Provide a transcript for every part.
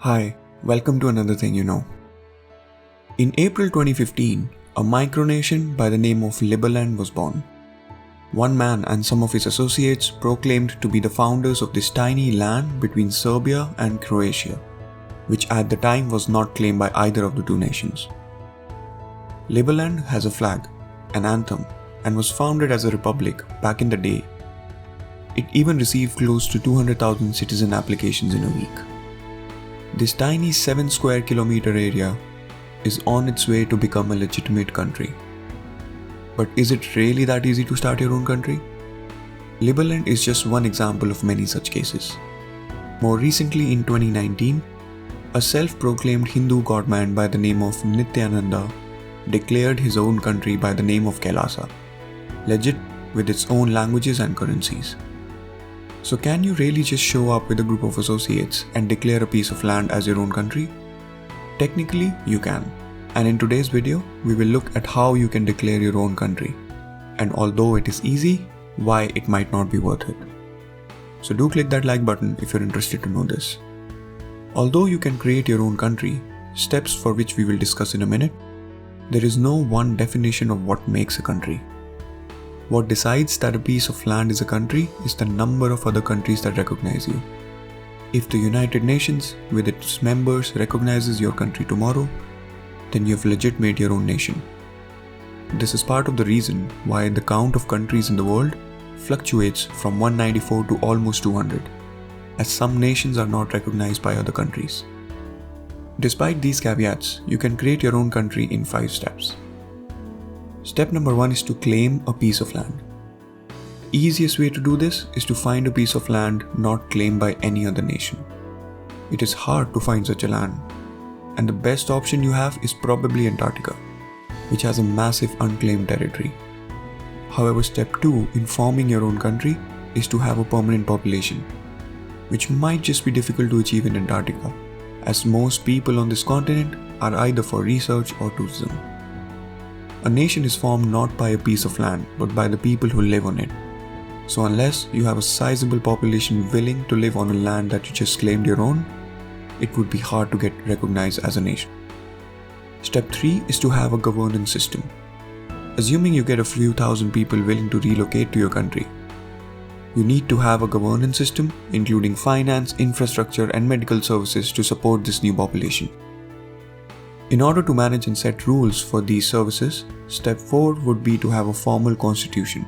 Hi, welcome to another thing you know. In April 2015, a micronation by the name of Liberland was born. One man and some of his associates proclaimed to be the founders of this tiny land between Serbia and Croatia, which at the time was not claimed by either of the two nations. Liberland has a flag, an anthem, and was founded as a republic back in the day. It even received close to 200,000 citizen applications in a week. This tiny 7 square kilometer area is on its way to become a legitimate country. But is it really that easy to start your own country? Liberland is just one example of many such cases. More recently in 2019, a self-proclaimed Hindu godman by the name of Nityananda declared his own country by the name of Kailasa, legit with its own languages and currencies. So can you really just show up with a group of associates and declare a piece of land as your own country? Technically, you can. And in today's video, we will look at how you can declare your own country. And although it is easy, why it might not be worth it. So do click that like button if you're interested to know this. Although you can create your own country, steps for which we will discuss in a minute, there is no one definition of what makes a country. What decides that a piece of land is a country is the number of other countries that recognize you. If the United Nations, with its members, recognizes your country tomorrow, then you have legit made your own nation. This is part of the reason why the count of countries in the world fluctuates from 194 to almost 200, as some nations are not recognized by other countries. Despite these caveats, you can create your own country in 5 steps. Step number 1 is to claim a piece of land. The easiest way to do this is to find a piece of land not claimed by any other nation. It is hard to find such a land, and the best option you have is probably Antarctica, which has a massive unclaimed territory. However, step 2 in forming your own country is to have a permanent population, which might just be difficult to achieve in Antarctica, as most people on this continent are either for research or tourism. A nation is formed not by a piece of land, but by the people who live on it. So unless you have a sizable population willing to live on a land that you just claimed your own, it would be hard to get recognized as a nation. Step 3 is to have a governance system. Assuming you get a few thousand people willing to relocate to your country, you need to have a governance system, including finance, infrastructure, and medical services to support this new population. In order to manage and set rules for these services, step 4 would be to have a formal constitution.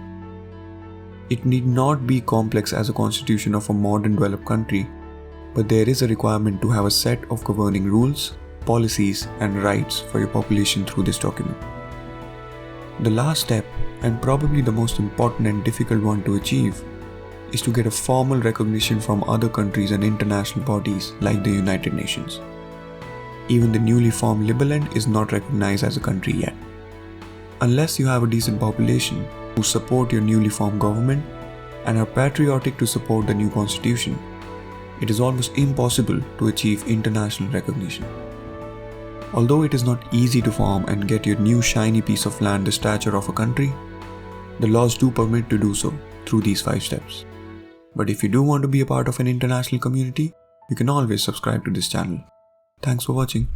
It need not be complex as a constitution of a modern developed country, but there is a requirement to have a set of governing rules, policies, and rights for your population through this document. The last step, and probably the most important and difficult one to achieve, is to get a formal recognition from other countries and international bodies like the United Nations. Even the newly formed Liberland is not recognized as a country yet. Unless you have a decent population who support your newly formed government and are patriotic to support the new constitution, it is almost impossible to achieve international recognition. Although it is not easy to form and get your new shiny piece of land the stature of a country, the laws do permit to do so through these 5 steps. But if you do want to be a part of an international community, you can always subscribe to this channel. Thanks for watching.